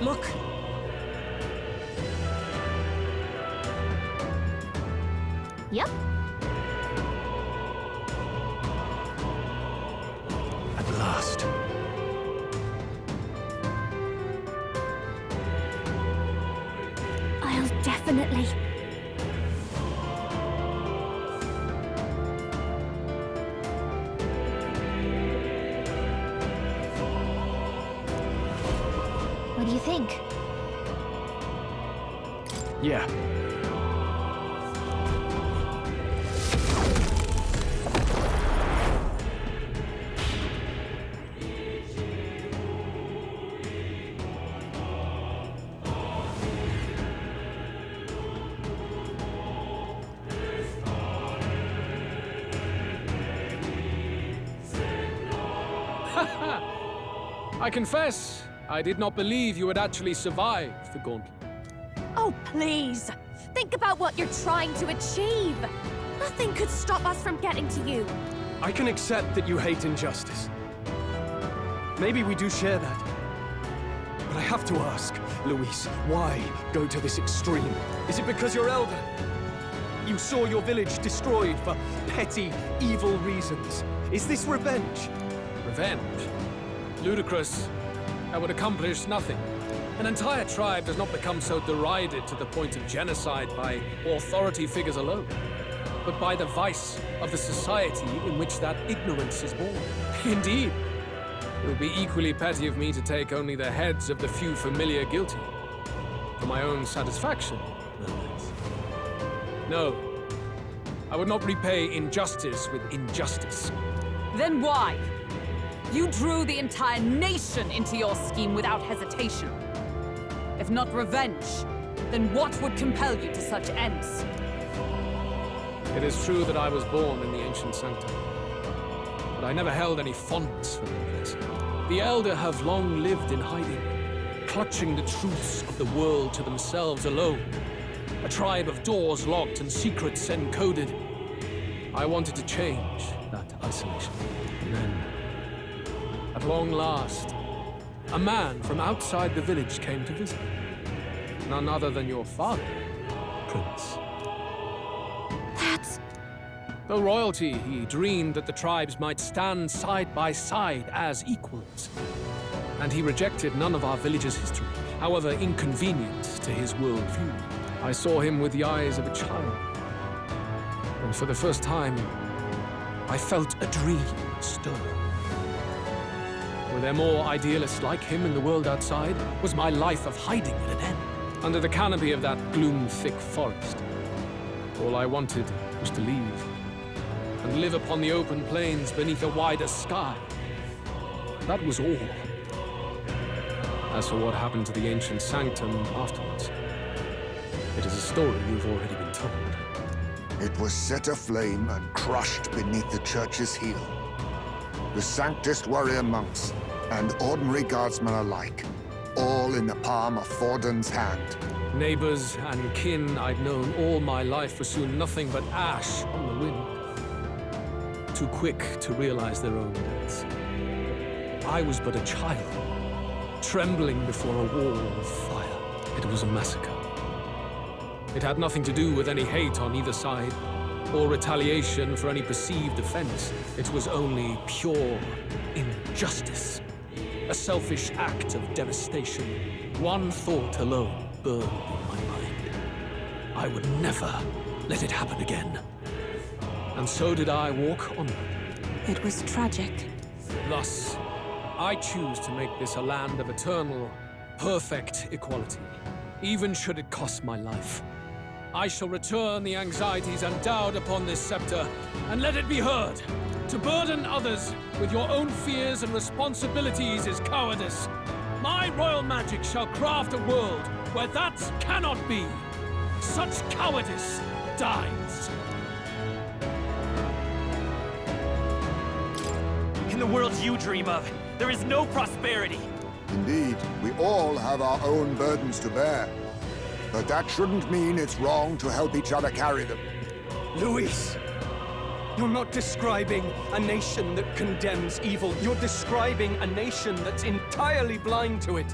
Look! Yep. At last. I'll definitely... What do you think? Yeah. I confess, I did not believe you would actually survive the gauntlet. Oh, please! Think about what you're trying to achieve! Nothing could stop us from getting to you. I can accept that you hate injustice. Maybe we do share that. But I have to ask, Luis, why go to this extreme? Is it because you're elder? You saw your village destroyed for petty, evil reasons. Is this revenge? Revenge? Ludicrous. That would accomplish nothing. An entire tribe does not become so derided to the point of genocide by authority figures alone, but by the vice of the society in which that ignorance is born. Indeed, it would be equally petty of me to take only the heads of the few familiar guilty. For my own satisfaction, no less. No, I would not repay injustice with injustice. Then why? You drew the entire nation into your scheme without hesitation. If not revenge, then what would compel you to such ends? It is true that I was born in the ancient sanctum, but I never held any fondness for that place. The Elder have long lived in hiding, clutching the truths of the world to themselves alone. A tribe of doors locked and secrets encoded. I wanted to change that isolation. And then, at long last, a man from outside the village came to visit. None other than your father, Prince. That's... Though royalty, he dreamed that the tribes might stand side by side as equals. And he rejected none of our village's history, however inconvenient to his worldview. I saw him with the eyes of a child. And for the first time, I felt a dream stir. Were there more idealists like him in the world outside? Was my life of hiding at an end? Under the canopy of that gloom-thick forest, all I wanted was to leave, and live upon the open plains beneath a wider sky. That was all. As for what happened to the ancient sanctum afterwards, it is a story you've already been told. It was set aflame and crushed beneath the church's heel. The Sanctist warrior monks and ordinary guardsmen alike, all in the palm of Forden's hand. Neighbors and kin I'd known all my life were soon nothing but ash on the wind. Too quick to realize their own deaths. I was but a child, trembling before a wall of fire. It was a massacre. It had nothing to do with any hate on either side, or retaliation for any perceived offense. It was only pure injustice. A selfish act of devastation. One thought alone burned in my mind. I would never let it happen again. And so did I walk onward. It was tragic. Thus, I choose to make this a land of eternal, perfect equality, even should it cost my life. I shall return the anxieties endowed upon this scepter, and let it be heard. To burden others with your own fears and responsibilities is cowardice. My royal magic shall craft a world where that cannot be. Such cowardice dies. In the world you dream of, there is no prosperity. Indeed, we all have our own burdens to bear. But that shouldn't mean it's wrong to help each other carry them. Luis, you're not describing a nation that condemns evil. You're describing a nation that's entirely blind to it.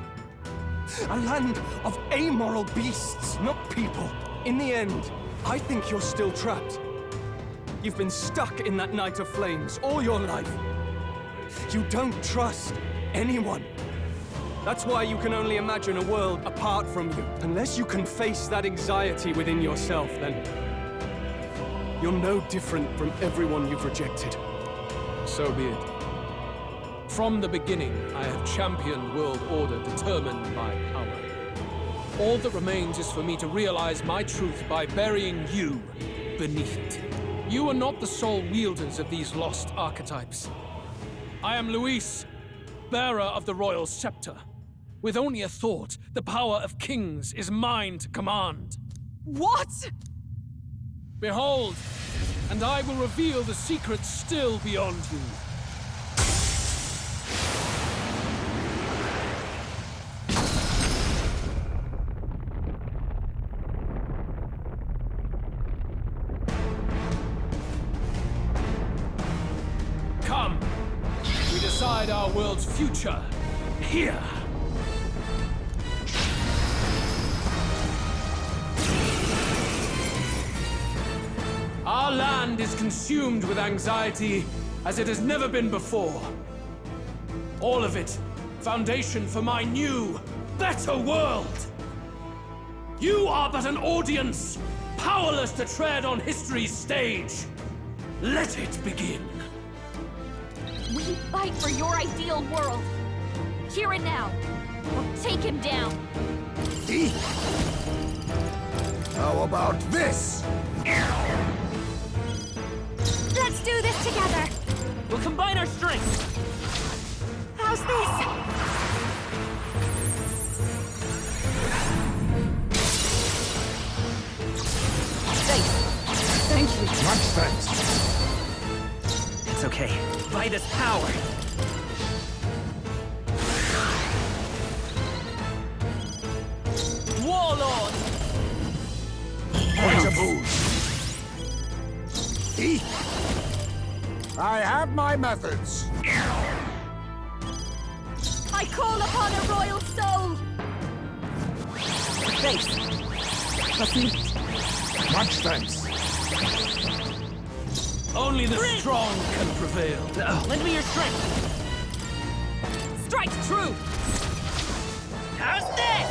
A land of amoral beasts, not people. In the end, I think you're still trapped. You've been stuck in that night of flames all your life. You don't trust anyone. That's why you can only imagine a world apart from you. Unless you can face that anxiety within yourself, then you're no different from everyone you've rejected. So be it. From the beginning, I have championed world order determined by power. All that remains is for me to realize my truth by burying you beneath it. You are not the sole wielders of these lost archetypes. I am Luis, bearer of the royal scepter. With only a thought, the power of kings is mine to command. What? Behold, and I will reveal the secrets still beyond you. Come, we decide our world's future here. Our land is consumed with anxiety as it has never been before. All of it, foundation for my new, better world. You are but an audience, powerless to tread on history's stage. Let it begin. We fight for your ideal world. Here and now. We'll take him down. Eek. How about this? Let's do this together. We'll combine our strengths. How's this? Thank you. Much thanks. It's okay. By this power. Warlord! Quite a boost. Eek. I have my methods. I call upon a royal soul. Thanks. Proceed. Much thanks. Only the strong can prevail. Lend me your strength. Strike true! How's this?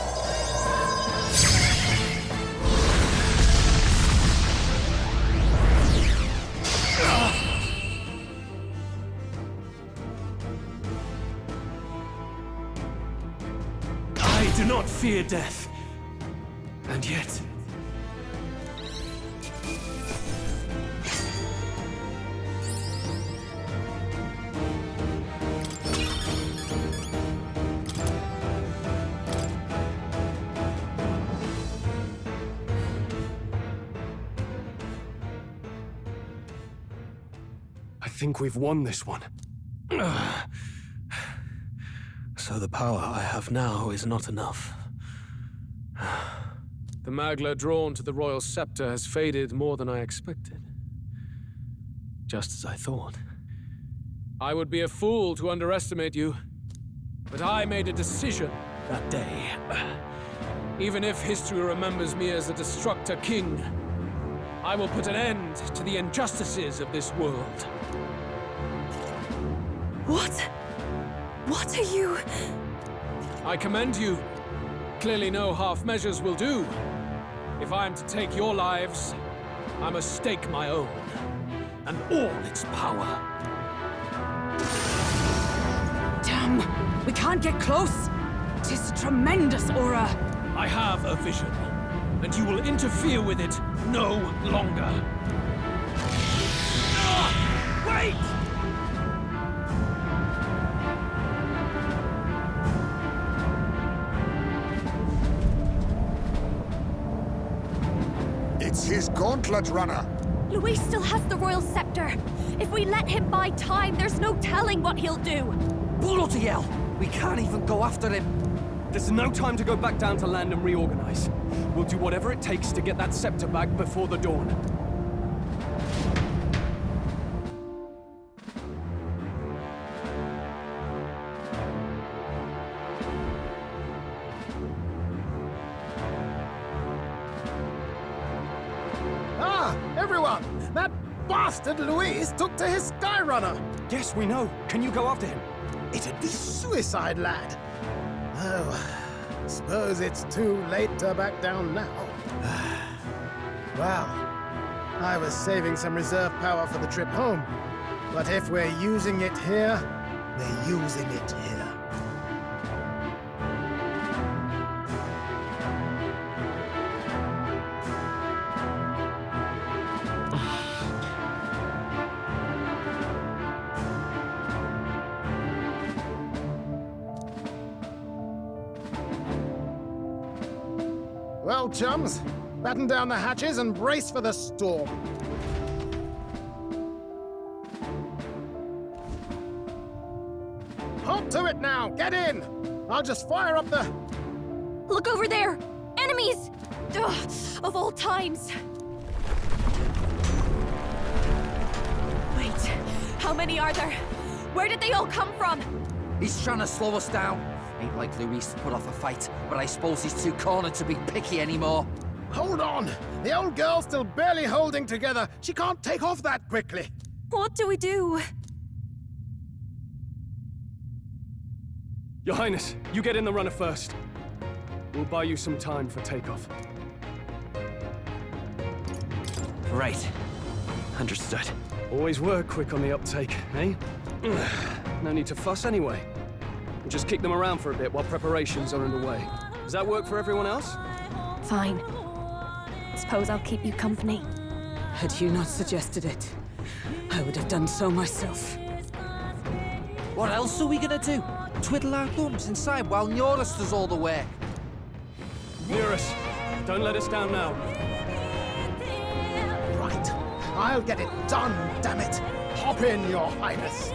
I do not fear death. And yet... I think we've won this one. So the power I have now is not enough. The Magla drawn to the royal scepter has faded more than I expected. Just as I thought. I would be a fool to underestimate you, but I made a decision that day. Even if history remembers me as a destructor king, I will put an end to the injustices of this world. What? What are you... I commend you. Clearly no half measures will do. If I am to take your lives, I must stake my own, and all its power. Damn! We can't get close! 'Tis a tremendous aura! I have a vision, and you will interfere with it no longer. Wait! It's his gauntlet runner. Luis still has the royal scepter. If we let him buy time, there's no telling what he'll do. Bloody hell! We can't even go after him. There's no time to go back down to land and reorganize. We'll do whatever it takes to get that scepter back before the dawn. everyone! That bastard Luis took to his Skyrunner! Yes, we know. Can you go after him? It'd be suicide, lad. Oh, suppose it's too late to back down now. Well, I was saving some reserve power for the trip home. But if we're using it here, we're using it here. Well, chums, batten down the hatches and brace for the storm. Hold to it now! Get in! I'll just fire up the... Look over there! Enemies! Ugh, of all times! Wait, how many are there? Where did they all come from? He's trying to slow us down. Ain't like Luis to put off a fight, but I suppose he's too cornered to be picky anymore. Hold on! The old girl's still barely holding together. She can't take off that quickly. What do we do? Your Highness, you get in the runner first. We'll buy you some time for takeoff. Right. Understood. Always were quick on the uptake, eh? No need to fuss anyway. We'll just kick them around for a bit while preparations are underway. Does that work for everyone else? Fine. Suppose I'll keep you company. Had you not suggested it, I would have done so myself. What else are we gonna do? Twiddle our thumbs inside while Norris does all the work. Near us. Don't let us down now. Right. I'll get it done, damn it! Hop in, Your Highness!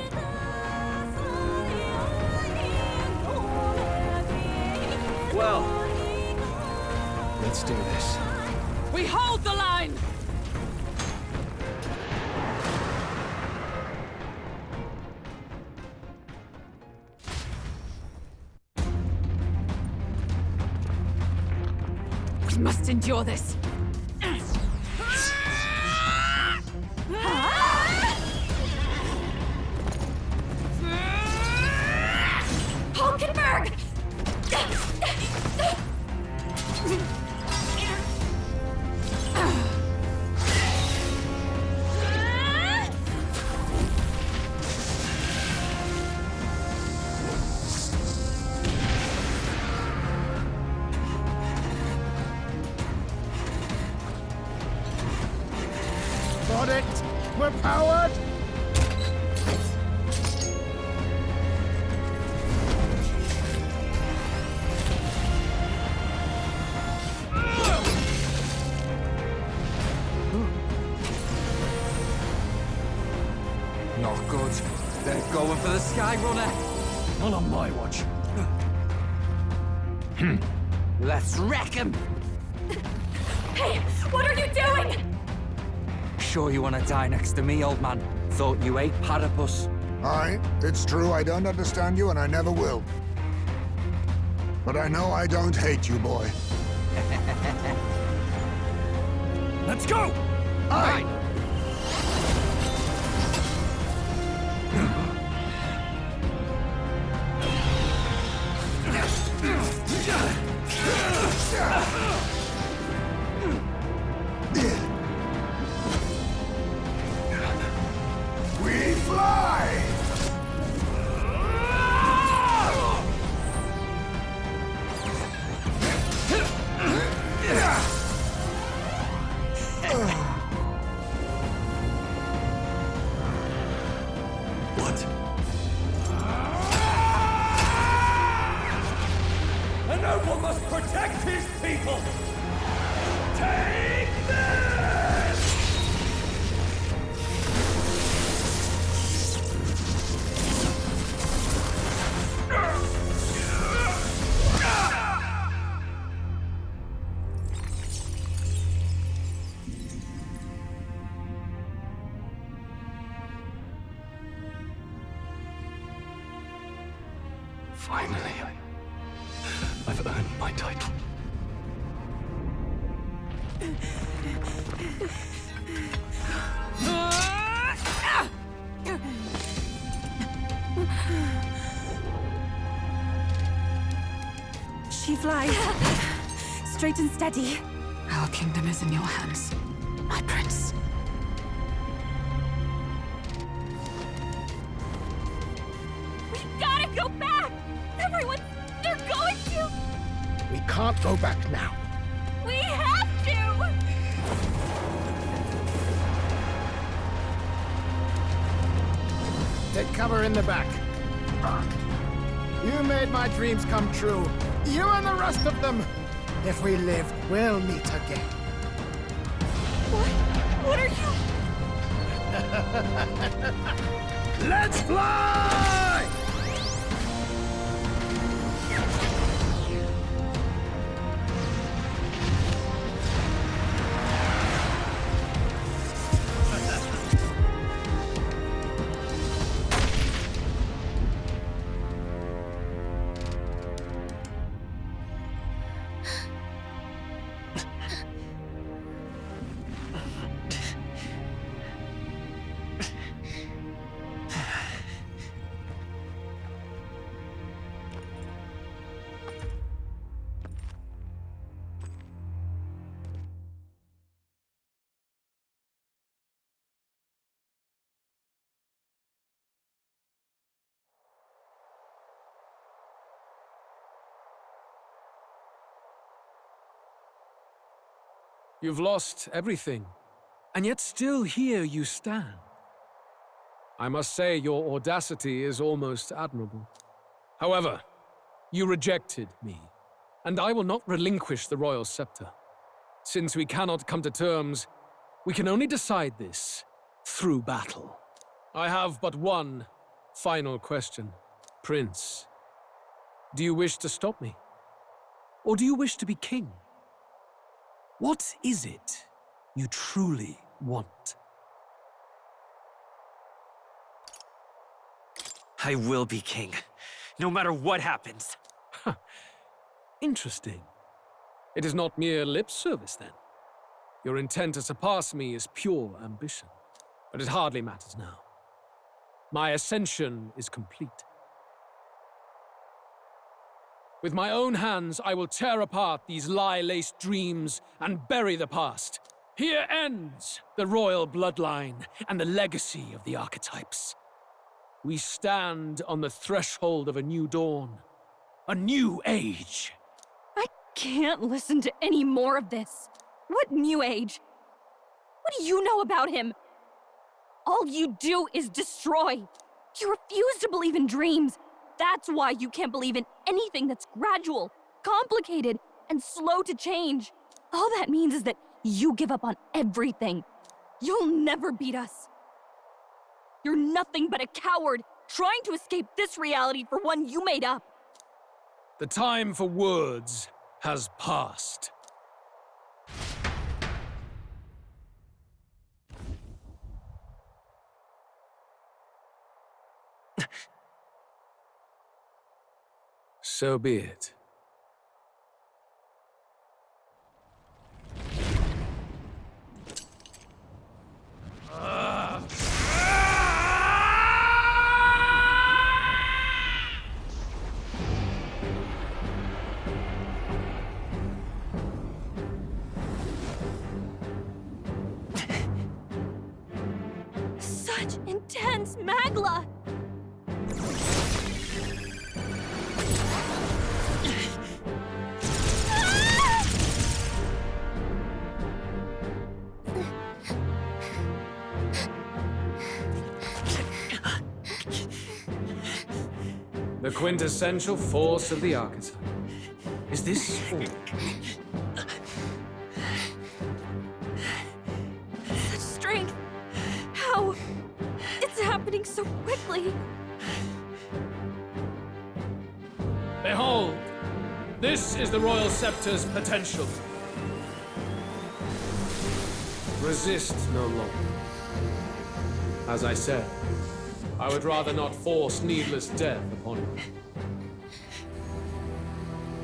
Well, let's do this. We hold the line! We must endure this. Hulkenberg! Got it! We're powered! Not good. They're going for the Skyrunner. Not on my watch. Let's wreck him! Hey, what are you doing? Sure you want to die next to me, old man? Thought you ate platypus. Aye, it's true I don't understand you and I never will. But I know I don't hate you, boy. Let's go! Aye! We fly! What? A noble must protect his people! Take this! Finally, I've earned my title. She flies. Straight and steady. Our kingdom is in your hands, my prince. We gotta go back! Everyone, they're going to! We can't go back now. We have to! Take cover in the back. You made my dreams come true. You and the rest of them. If we live, we'll meet again. What are you... Let's fly! You've lost everything, and yet still here you stand. I must say your audacity is almost admirable. However, you rejected me, and I will not relinquish the royal scepter. Since we cannot come to terms, we can only decide this through battle. I have but one final question. Prince, do you wish to stop me? Or do you wish to be king? What is it you truly want? I will be king, no matter what happens. Interesting. It is not mere lip service, then. Your intent to surpass me is pure ambition. But it hardly matters now. My ascension is complete. With my own hands, I will tear apart these lie-laced dreams and bury the past. Here ends the royal bloodline and the legacy of the archetypes. We stand on the threshold of a new dawn, a new age. I can't listen to any more of this. What new age? What do you know about him? All you do is destroy. You refuse to believe in dreams. That's why you can't believe in anything that's gradual, complicated, and slow to change. All that means is that you give up on everything. You'll never beat us. You're nothing but a coward, trying to escape this reality for one you made up. The time for words has passed. So be it. Such intense magla! The quintessential force of the archetype. Is this all? Such strength! How? It's happening so quickly! Behold! This is the Royal Scepter's potential. Resist no longer. As I said, I would rather not force needless death upon you.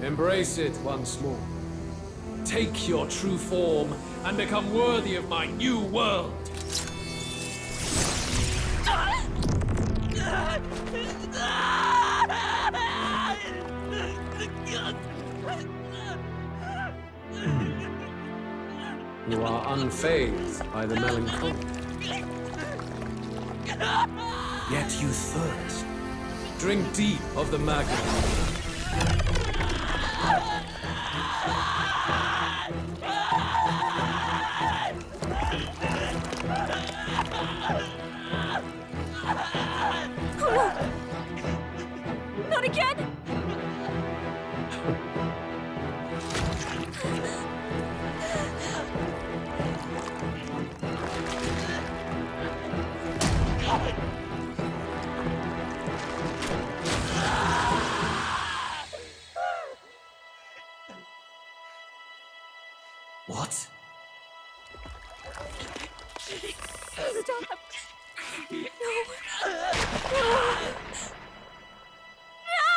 Embrace it once more. Take your true form and become worthy of my new world. You are unfazed by the melancholy. Yet you thirst. Drink deep of the magma. Not again! What? Stop! No!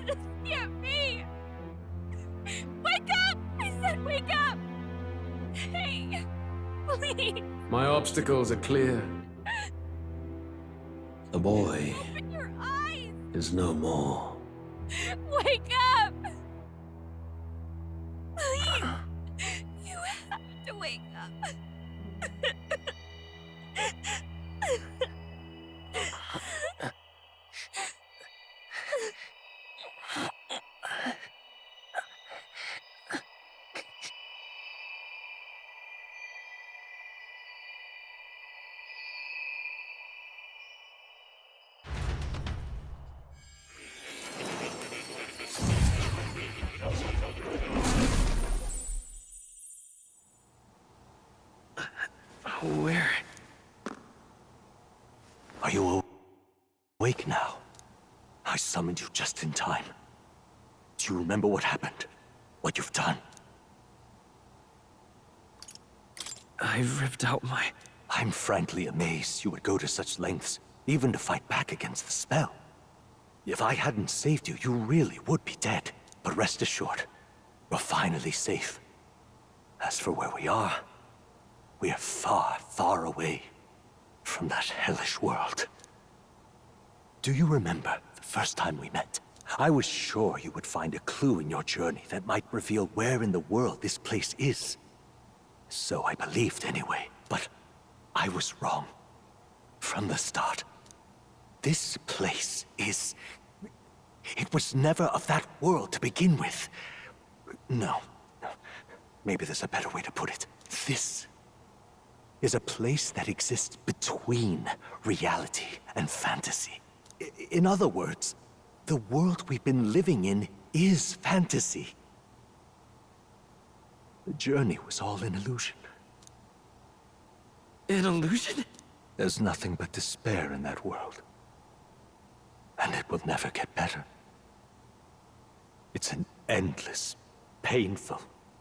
This can't be! Wake up! I said wake up! Hey, please! My obstacles are clear. The boy Open your eyes! is no more. Wake up! Please! You have to wake up. Where? Are you awake now? I summoned you just in time. Do you remember what happened? What you've done? I ripped out my... I'm frankly amazed you would go to such lengths, even to fight back against the spell. If I hadn't saved you, you really would be dead. But rest assured, you're finally safe. As for where we are, we are far, far away from that hellish world. Do you remember the first time we met? I was sure you would find a clue in your journey that might reveal where in the world this place is. So I believed anyway, but I was wrong. From the start. This place is... It was never of that world to begin with. No. Maybe there's a better way to put it. This is a place that exists between reality and fantasy. In other words, the world we've been living in is fantasy. The journey was all an illusion. An illusion? There's nothing but despair in that world. And it will never get better. It's an endless, painful,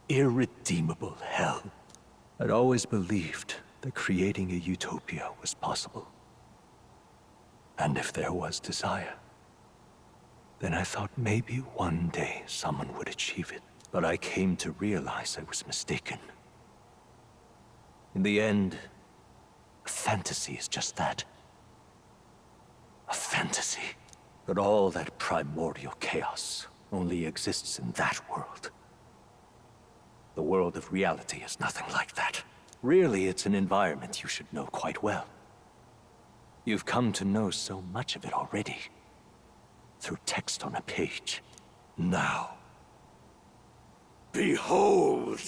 irredeemable hell. I'd always believed that creating a utopia was possible. And if there was desire, then I thought maybe one day someone would achieve it. But I came to realize I was mistaken. In the end, a fantasy is just that. A fantasy. But all that primordial chaos only exists in that world. The world of reality is nothing like that. Really, it's an environment you should know quite well. You've come to know so much of it already. Through text on a page. Now, behold!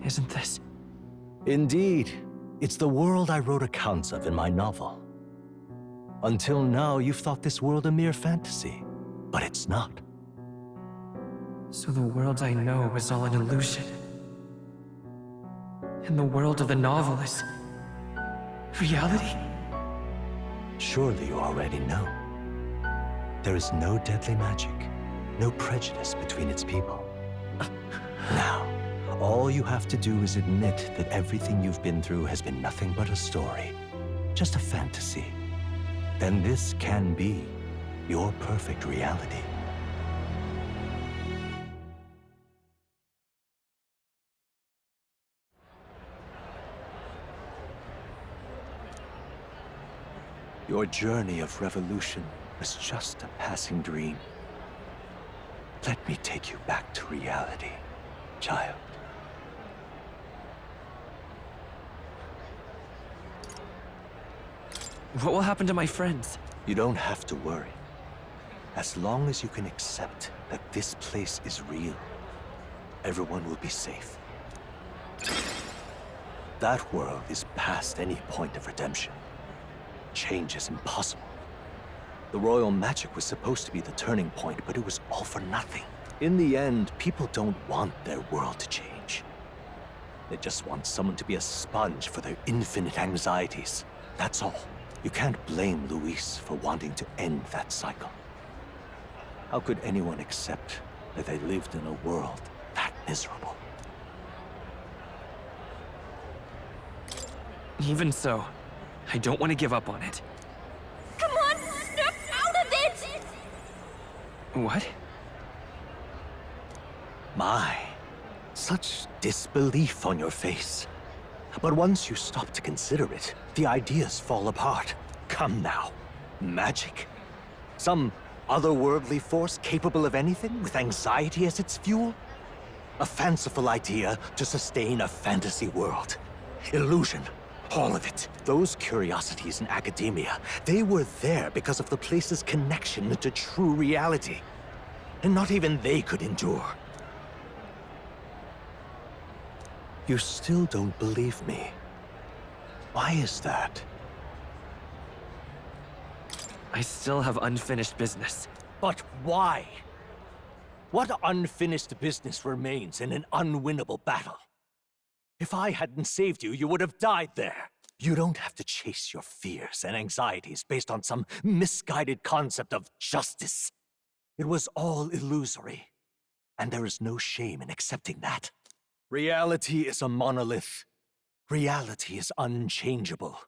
Isn't this? Indeed. It's the world I wrote accounts of in my novel. Until now, you've thought this world a mere fantasy. But it's not. So the world I know is all an illusion. in the world of the novel is reality? Surely you already know. There is no deadly magic, no prejudice between its people. Now, all you have to do is admit that everything you've been through has been nothing but a story, just a fantasy. Then this can be your perfect reality. Your journey of revolution was just a passing dream. Let me take you back to reality, child. What will happen to my friends? You don't have to worry. As long as you can accept that this place is real, everyone will be safe. That world is past any point of redemption. Change is impossible. The royal magic was supposed to be the turning point, but it was all for nothing. In the end, people don't want their world to change. They just want someone to be a sponge for their infinite anxieties. That's all. You can't blame Luis for wanting to end that cycle. How could anyone accept that they lived in a world that miserable? Even so, I don't want to give up on it. Come on, snap out of it! What? My, such disbelief on your face. But once you stop to consider it, the ideas fall apart. Come now. Magic? Some otherworldly force capable of anything, with anxiety as its fuel? A fanciful idea to sustain a fantasy world. Illusion. All of it. Those curiosities in academia, they were there because of the place's connection to true reality. And not even they could endure. You still don't believe me. Why is that? I still have unfinished business. But why? What unfinished business remains in an unwinnable battle? If I hadn't saved you, you would have died there. You don't have to chase your fears and anxieties based on some misguided concept of justice. It was all illusory, and there is no shame in accepting that. Reality is a monolith. Reality is unchangeable.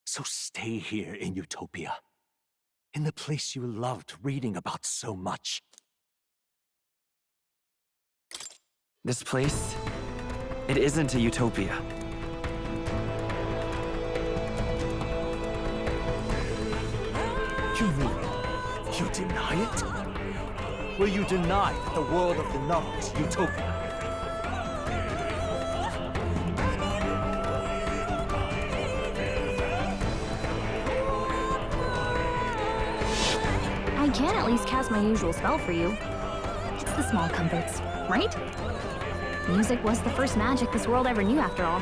So stay here in Utopia, in the place you loved reading about so much. This place, it isn't a utopia. You mean, you deny it? Will you deny that the world of the novel is Utopia? I can at least cast my usual spell for you. It's the small comforts, right? Music was the first magic this world ever knew, after all.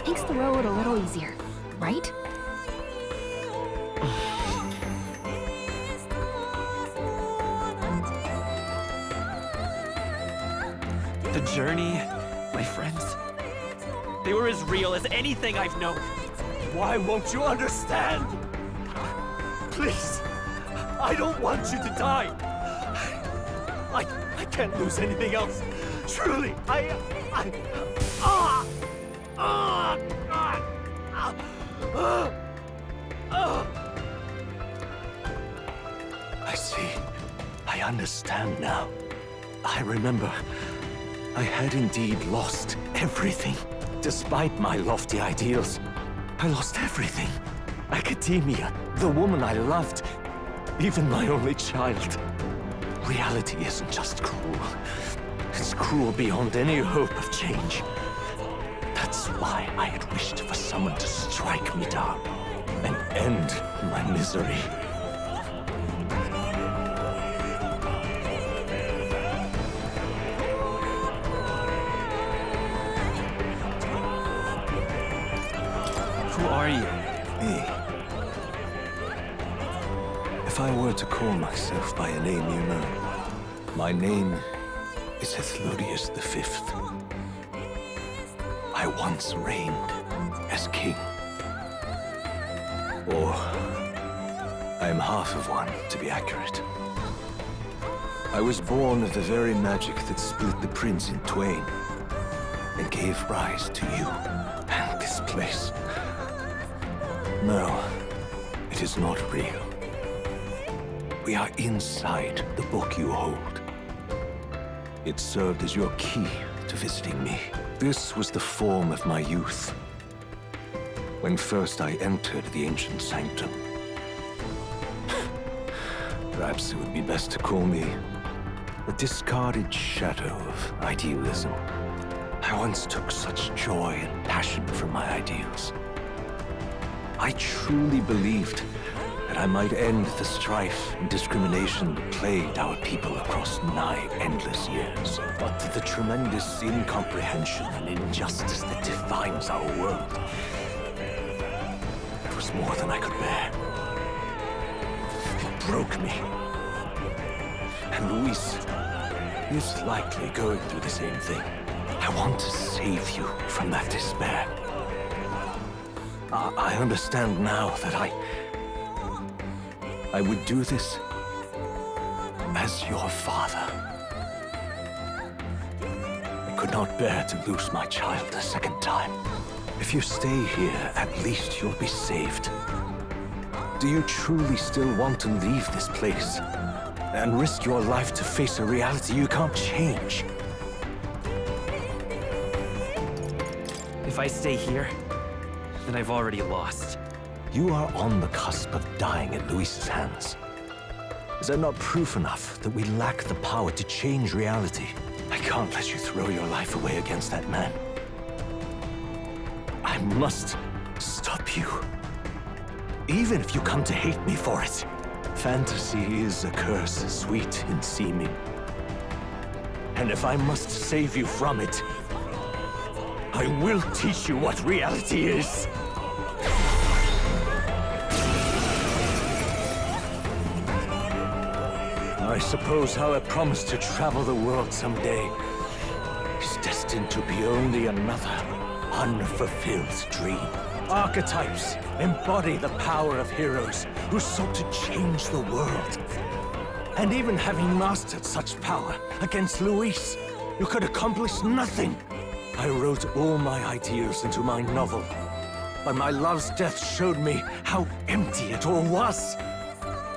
Makes the road a little easier, right? The journey, my friends, they were as real as anything I've known. Why won't you understand? Please, I don't want you to die. I can't lose anything else. Truly, I see. I understand now. I remember. I had indeed lost everything. Despite my lofty ideals, I lost everything. Academia, the woman I loved, even my only child. Reality isn't just cruel. It's cruel beyond any hope of change. That's why I had wished for someone to strike me down and end my misery. Who are you? Me. If I were to call myself by a name you know, my name is Hethlodius V. I once reigned as king. Or I am half of one, to be accurate. I was born of the very magic that split the prince in twain and gave rise to you and this place. No, it is not real. We are inside the book you hold. It served as your key to visiting me. This was the form of my youth, when first I entered the ancient sanctum. Perhaps it would be best to call me a discarded shadow of idealism. I once took such joy and passion from my ideals. I truly believed that I might end the strife and discrimination that plagued our people across nigh endless years. But the tremendous incomprehension and injustice that defines our world, it was more than I could bear. It broke me. And Luis is likely going through the same thing. I want to save you from that despair. I understand now that I would do this as your father. I could not bear to lose my child a second time. If you stay here, at least you'll be saved. Do you truly still want to leave this place and risk your life to face a reality you can't change? If I stay here, then I've already lost. You are on the cusp of dying at Luis's hands. Is that not proof enough that we lack the power to change reality? I can't let you throw your life away against that man. I must stop you. Even if you come to hate me for it. Fantasy is a curse, sweet in seeming. And if I must save you from it, I will teach you what reality is. I suppose our promise to travel the world someday is destined to be only another unfulfilled dream. Archetypes embody the power of heroes who sought to change the world. And even having mastered such power against Luis, you could accomplish nothing. I wrote all my ideals into my novel, but my love's death showed me how empty it all was.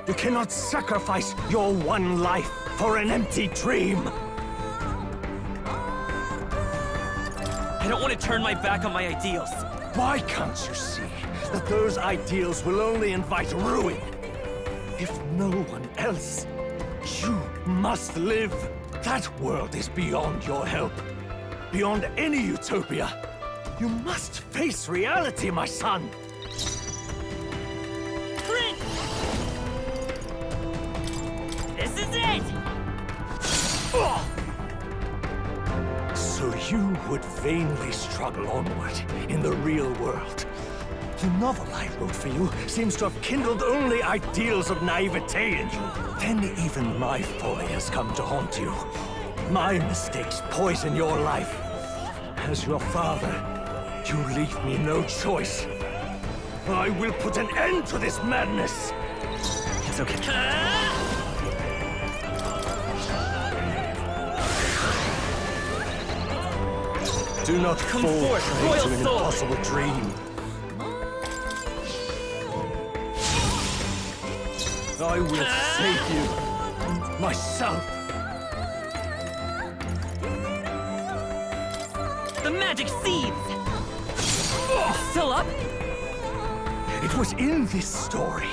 You cannot sacrifice your one life for an empty dream. I don't want to turn my back on my ideals. Why can't you see that those ideals will only invite ruin? If no one else, you must live. That world is beyond your help. Beyond any utopia. You must face reality, my son. Prince! This is it! So you would vainly struggle onward in the real world. The novel I wrote for you seems to have kindled only ideals of naivete in you. Then even my folly has come to haunt you. My mistakes poison your life. As your father, you leave me no choice. I will put an end to this madness. It's okay. Do not Come fall forth, prey royal to an soul. impossible dream. I will save you. Myself. The magic seeds! Still up? It was in this story,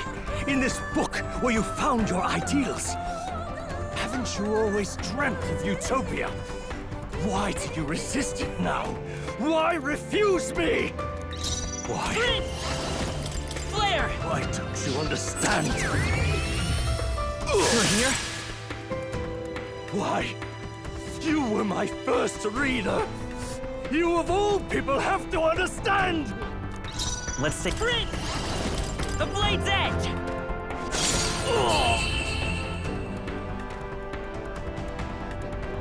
in this book, where you found your ideals. Haven't you always dreamt of utopia? Why do you resist it now? Why refuse me? Why? Prince! Flare! Why don't you understand? You're here? Why? You were my first reader. You of all people have to understand! Let's take Prince! The blade's edge!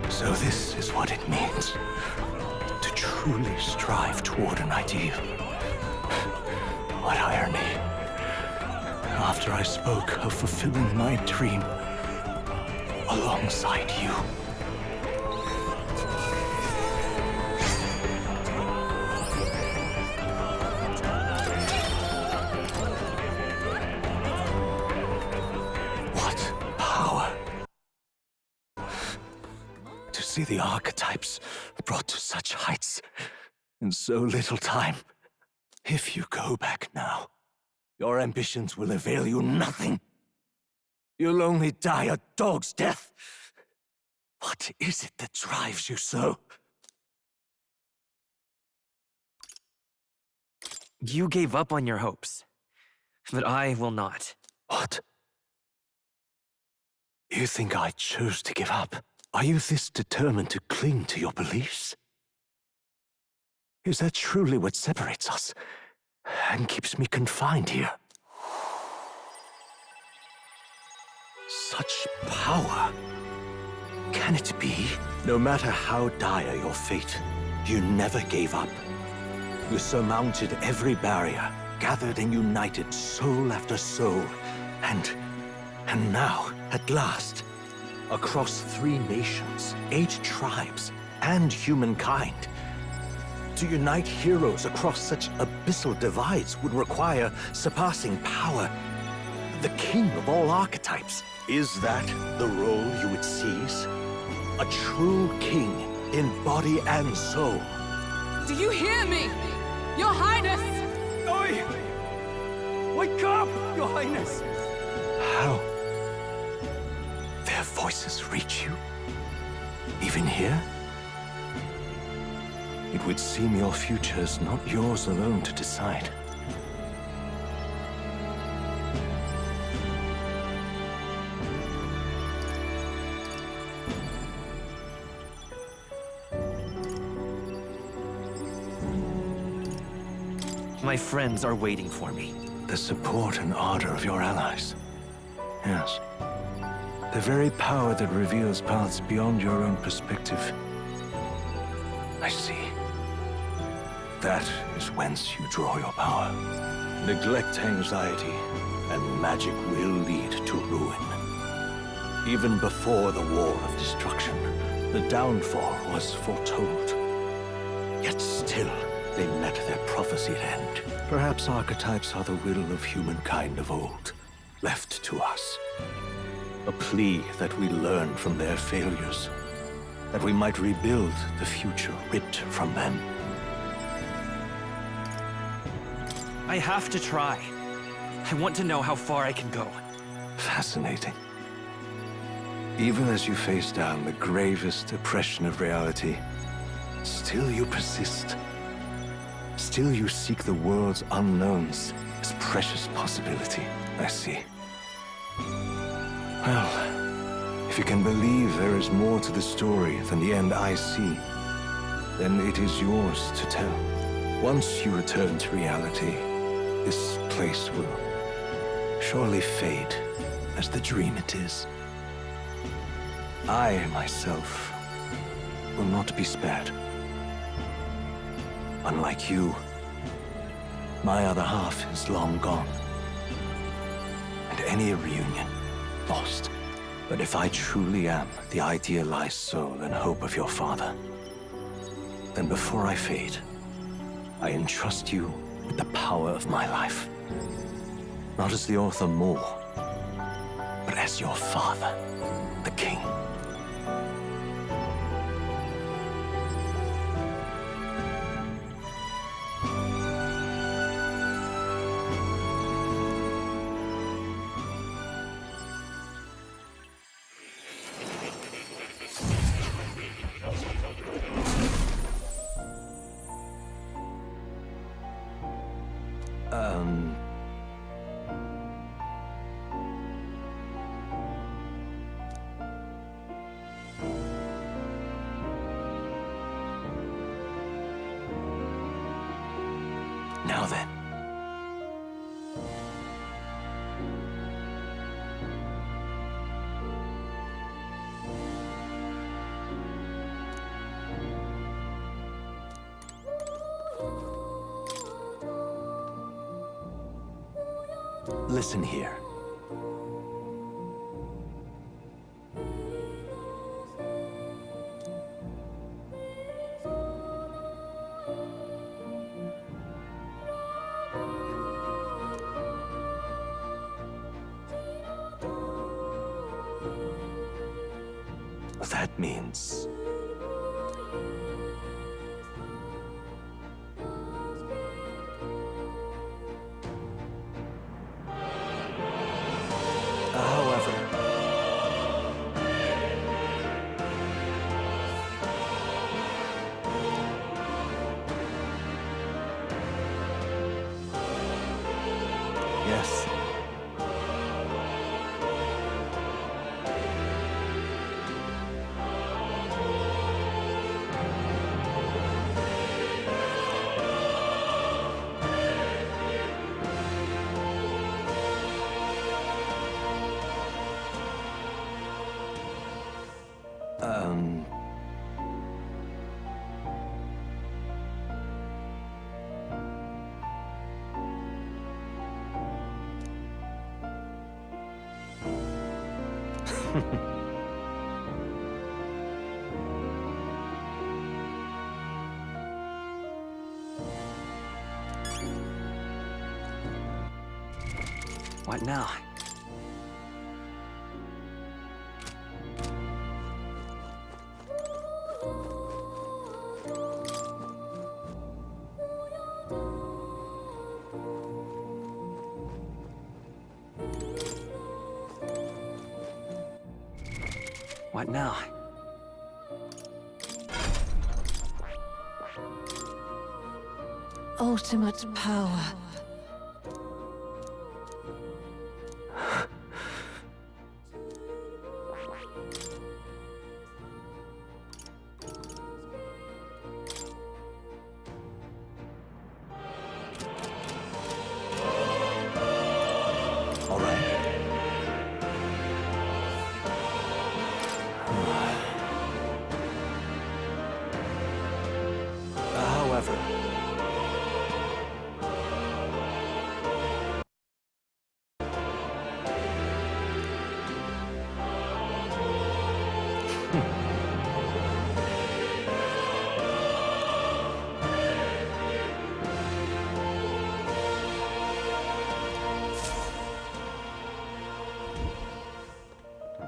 So this is what it means to truly strive toward an ideal. What irony. After I spoke of fulfilling my dream alongside you. What power. To see the archetypes brought to such heights in so little time. If you go back now, your ambitions will avail you nothing. You'll only die a dog's death. What is it that drives you so? You gave up on your hopes, but I will not. What? You think I chose to give up? Are you this determined to cling to your beliefs? Is that truly what separates us and keeps me confined here? Such power. Can it be? No matter how dire your fate, you never gave up. You surmounted every barrier, gathered and united soul after soul, and now, at last, across 3 nations, 8 tribes, and humankind. To unite heroes across such abyssal divides would require surpassing power. The king of all archetypes. Is that the role you would seize? A true king in body and soul. Do you hear me? Your Highness! Oi! Wake up, Your Highness! How? Their voices reach you? Even here? It would seem your future is not yours alone to decide. My friends are waiting for me. The support and ardor of your allies. Yes. The very power that reveals paths beyond your own perspective. I see. That is whence you draw your power. Neglect anxiety, and magic will lead to ruin. Even before the War of Destruction, the downfall was foretold. Yet still, they met their prophesied end. Perhaps archetypes are the will of humankind of old, left to us. A plea that we learn from their failures, that we might rebuild the future ripped from them. I have to try. I want to know how far I can go. Fascinating. Even as you face down the gravest oppression of reality, still you persist. Still you seek the world's unknowns as precious possibility. I see. Well, if you can believe there is more to the story than the end I see, then it is yours to tell. Once you return to reality, this place will surely fade as the dream it is. I, myself, will not be spared. Unlike you, my other half is long gone. And any reunion, lost. But if I truly am the idealized soul and hope of your father, then before I fade, I entrust you with the power of my life. Not as the author Moore, but as your father, the king. Now then. Listen here. That means... However... Yes. What now? What now? Ultimate power. All right. However...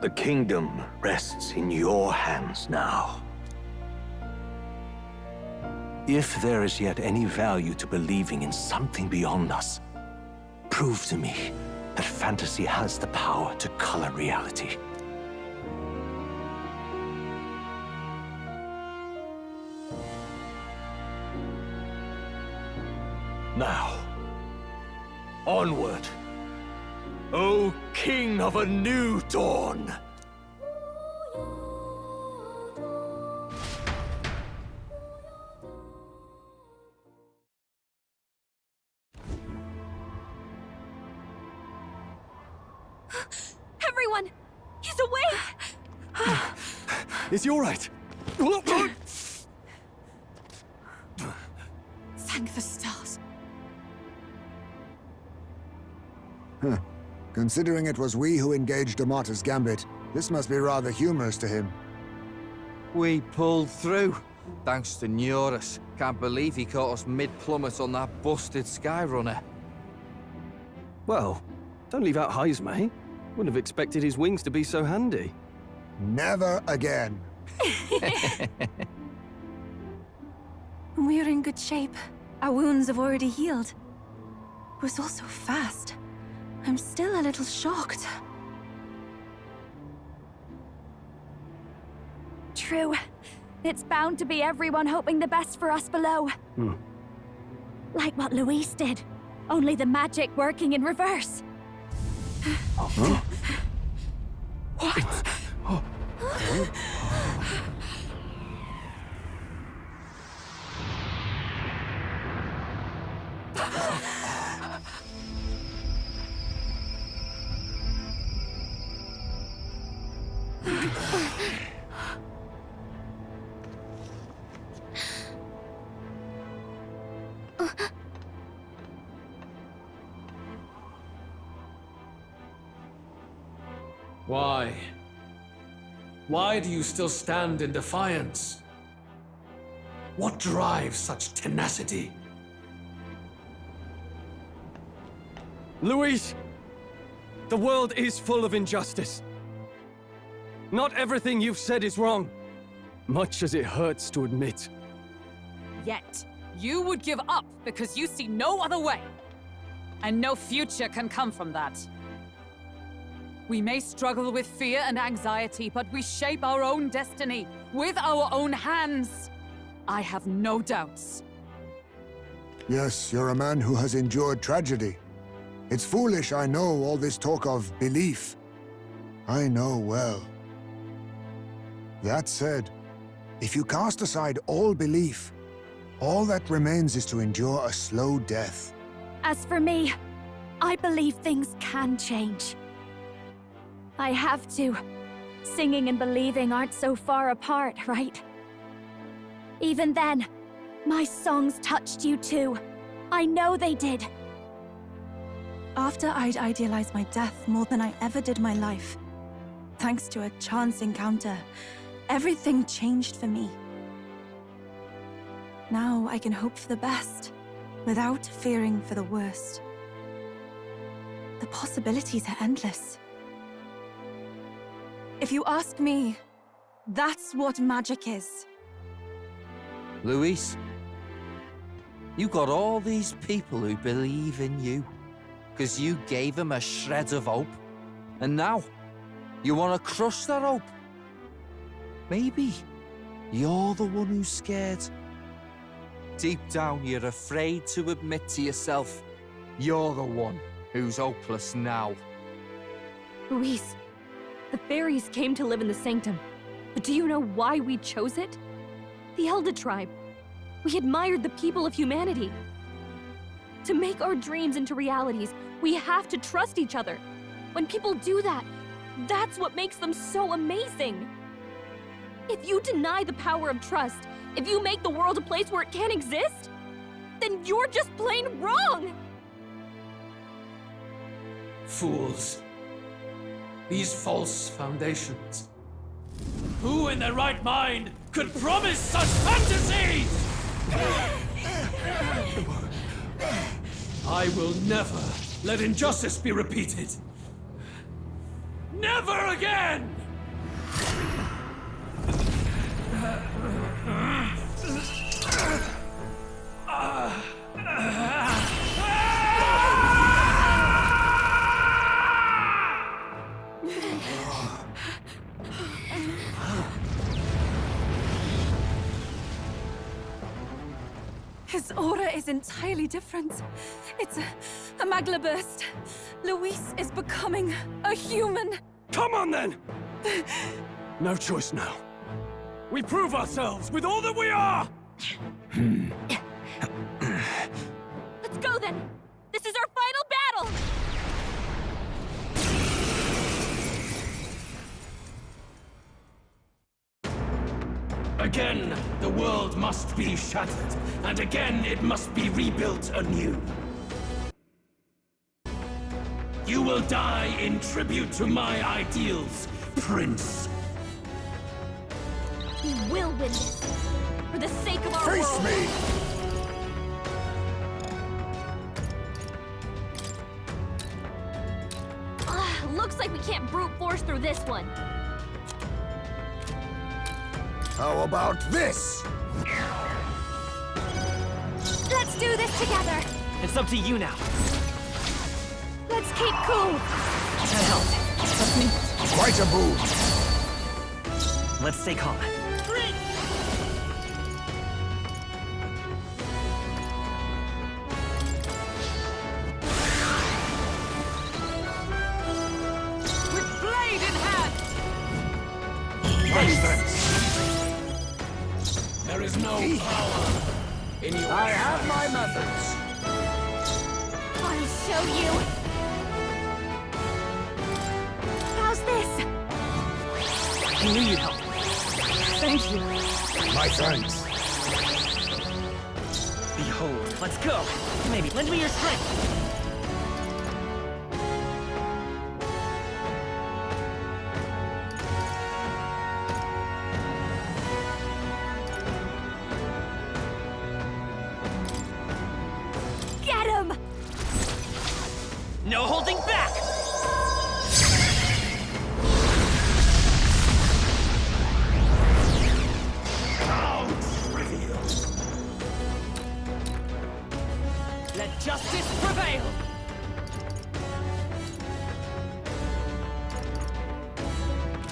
The kingdom rests in your hands now. If there is yet any value to believing in something beyond us, prove to me that fantasy has the power to color reality. Now, onward, O King of a new dawn! Everyone! He's awake! Is he all right? Thank the stars. Considering it was we who engaged Amata's gambit, this must be rather humorous to him. We pulled through, thanks to Neurus. Can't believe he caught us mid-plummet on that busted Skyrunner. Well, don't leave out Heismay. Wouldn't have expected his wings to be so handy. Never again. We're in good shape. Our wounds have already healed. It was all so fast. I'm still a little shocked. True. It's bound to be everyone hoping the best for us below. Like what Luis did. Only the magic working in reverse. What? Why? Why do you still stand in defiance? What drives such tenacity? Luis! The world is full of injustice. Not everything you've said is wrong, much as it hurts to admit. Yet, you would give up because you see no other way. And no future can come from that. We may struggle with fear and anxiety, but we shape our own destiny with our own hands. I have no doubts. Yes, you're a man who has endured tragedy. It's foolish, I know, all this talk of belief. I know well. That said, if you cast aside all belief, all that remains is to endure a slow death. As for me, I believe things can change. I have to. Singing and believing aren't so far apart, right? Even then, my songs touched you too. I know they did. After I'd idealized my death more than I ever did my life, thanks to a chance encounter, everything changed for me. Now I can hope for the best, without fearing for the worst. The possibilities are endless. If you ask me, that's what magic is. Luis, you got all these people who believe in you, because you gave them a shred of hope. And now, you want to crush that hope. Maybe you're the one who's scared. Deep down, you're afraid to admit to yourself, you're the one who's hopeless now. Luis, the fairies came to live in the Sanctum. But do you know why we chose it? The Elder Tribe. We admired the people of humanity. To make our dreams into realities, we have to trust each other. When people do that, that's what makes them so amazing. If you deny the power of trust, if you make the world a place where it can't exist, then you're just plain wrong! Fools. These false foundations. Who in their right mind could promise such fantasies? I will never let injustice be repeated. Never again! His aura is entirely different. It's a magla burst. Luis is becoming a human. Come on, then! No choice now. We prove ourselves with all that we are! Let's go then! This is our final battle! Again, the world must be shattered, and again it must be rebuilt anew. You will die in tribute to my ideals, Prince. We will win this, for the sake of our world. Face me! Looks like we can't brute force through this one. How about this? Let's do this together! It's up to you now. Let's keep cool! That helped. Trust me. Quite a boon. Let's stay calm. With blade in hand! There is no power in you. I have my methods. I'll show you! How's this? I knew you'd help. Thank you. My thanks. Behold, let's go. Maybe lend me your strength. No holding back! How trivial! Let justice prevail!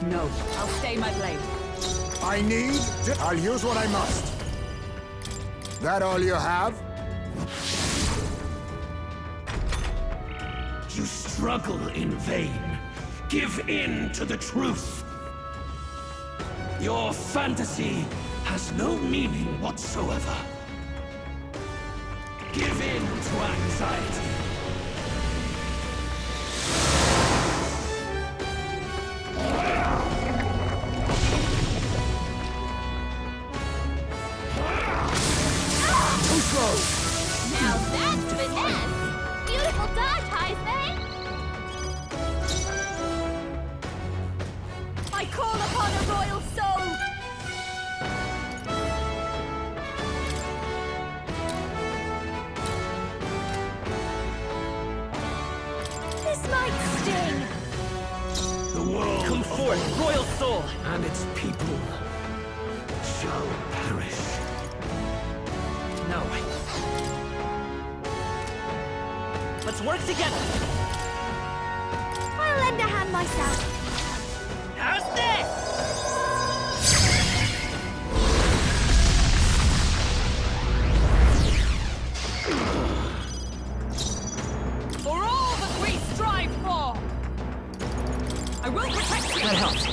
No, I'll stay my blade. I need to... I'll use what I must. That all you have? You struggle in vain. Give in to the truth. Your fantasy has no meaning whatsoever. Give in to anxiety. Now that's finesse! Beautiful dodge, Heisman! I call upon a royal soul! This might sting! The world Come forth, royal soul! and its people shall perish. No. Let's work together! I'll lend a hand myself. How's this? For all that we strive for! I will protect you! That helps.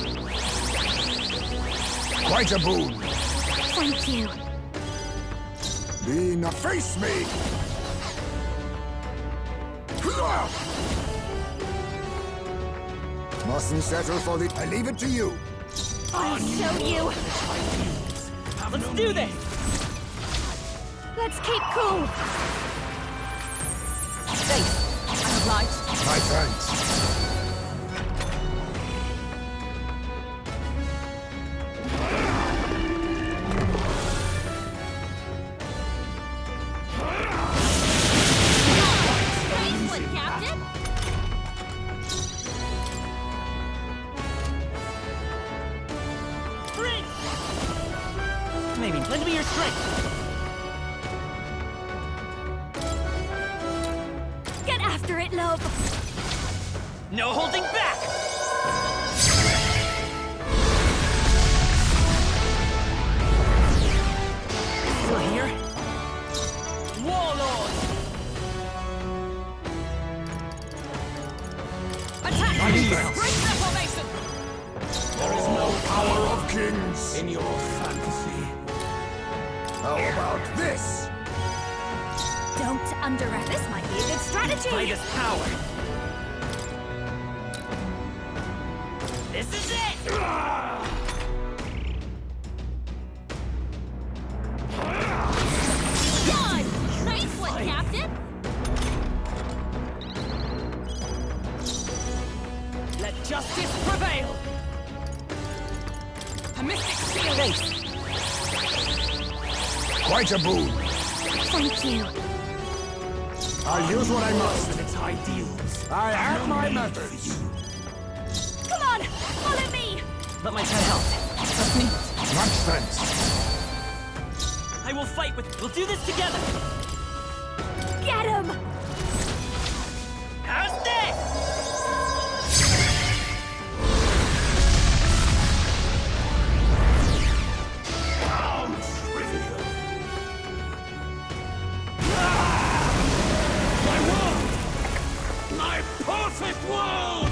Quite a boon. Thank you. Be not face me! Mustn't settle for the... I leave it to you. I'll show you. Let's do this! Let's keep cool. Safe. I'm obliged. My thanks. Nice one, Captain. Freeze! Maybe lend me your strength. Get after it, love. No holding back! Still here? Warlord! Attack! Great reformation! There is no power of kings. In your fantasy. How about this? Don't underestimate. This might be a good strategy. By this power. This is it! Done. Nice one, Captain. Let justice prevail! A mystic shield! Quite a boon. Thank you. I'll use what I must. Its ideals. I have my methods. Come on, follow me. Let my pen help. Trust me. Much sense. I will fight with... We'll do this together! Get him. How's this? How trivial. My world! My perfect world!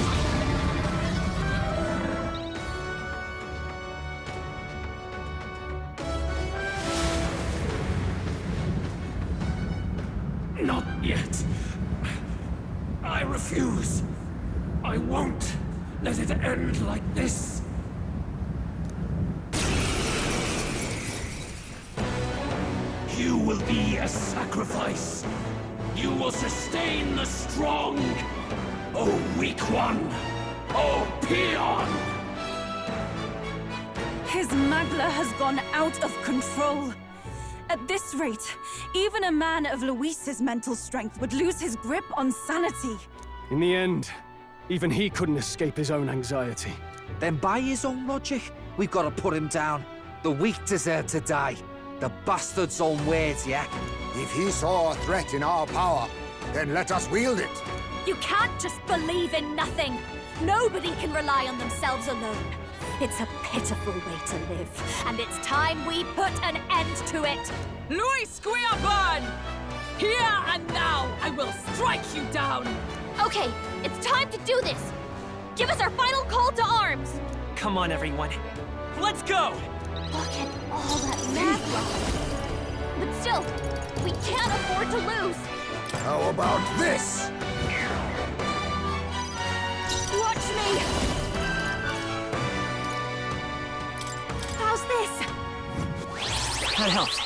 Not yet. I refuse. I won't let it end like this. You will be a sacrifice. You will sustain the strong. Oh, weak one. Oh, peon. His Magla has gone out of control. At this rate, even a man of Luis's mental strength would lose his grip on sanity. In the end, even he couldn't escape his own anxiety. Then by his own logic, we've got to put him down. The weak deserve to die. The bastard's own words, yeah? If he saw a threat in our power, then let us wield it. You can't just believe in nothing. Nobody can rely on themselves alone. It's a pitiful way to live, and it's time we put an end to it. Luis Guiaban! Here and now, I will strike you down! Okay, it's time to do this. Give us our final call to arms. Come on, everyone. Let's go! Look at all that magma. But still, we can't afford to lose. How about this? Watch me. How's this? That helps.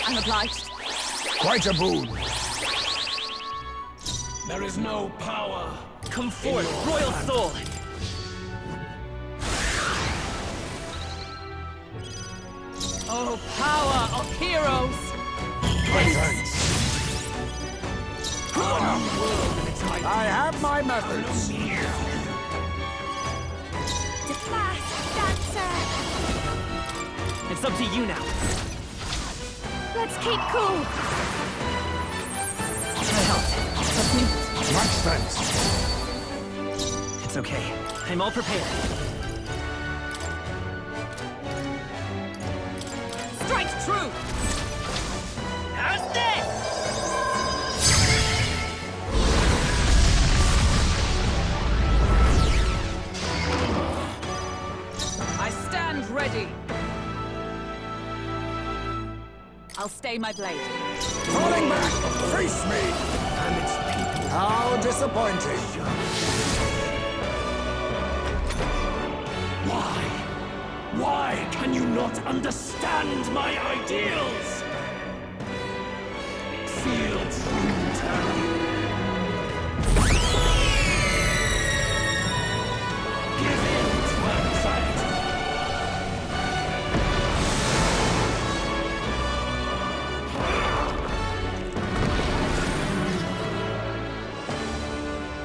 I'm obliged. Quite a boon. There is no power. Come forth, Royal Soul! Oh, power of heroes! Thanks. I have my methods. It's up to you now. Let's keep cool. That helped. Much thanks. It's okay. I'm all prepared. Strike true! How's this? I stand ready. I'll stay my blade. Falling back, face me! And its people. How disappointing. Why can you not understand my ideals? Feel true terror. Give in to anxiety.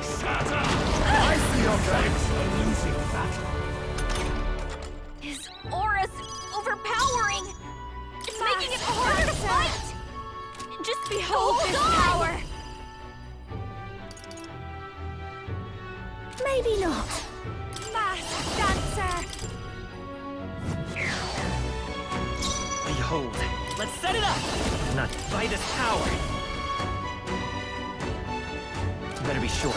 Shatter! I see your Thanks for losing that. His aura's overpowering. It's making it harder to fight. Just behold this power. Maybe not. Masked dancer. Behold. Let's set it up! Not by this power. Better be sure.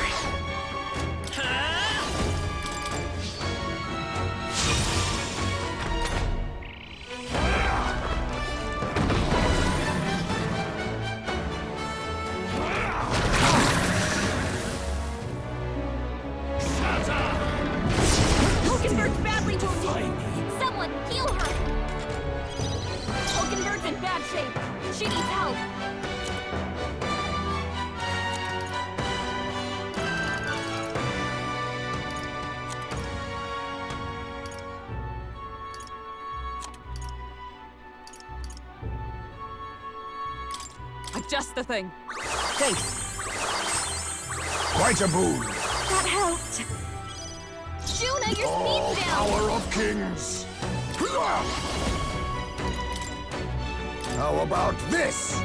Hulkenberg's badly wounded. Someone heal her. Hulkenberg's in bad shape. She needs help. Just the thing. Thanks. Quite a boon. That helped. Juna, your Oh, speed's down. power of kings. How about this?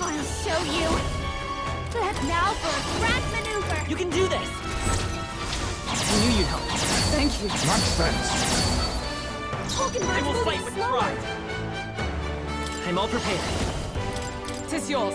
I'll show you. Now for a grand maneuver. You can do this! I knew you'd help. Thank you. Much thanks. Hulkenberg's I will moving fight with slower. pride. I'm all prepared. 'Tis yours.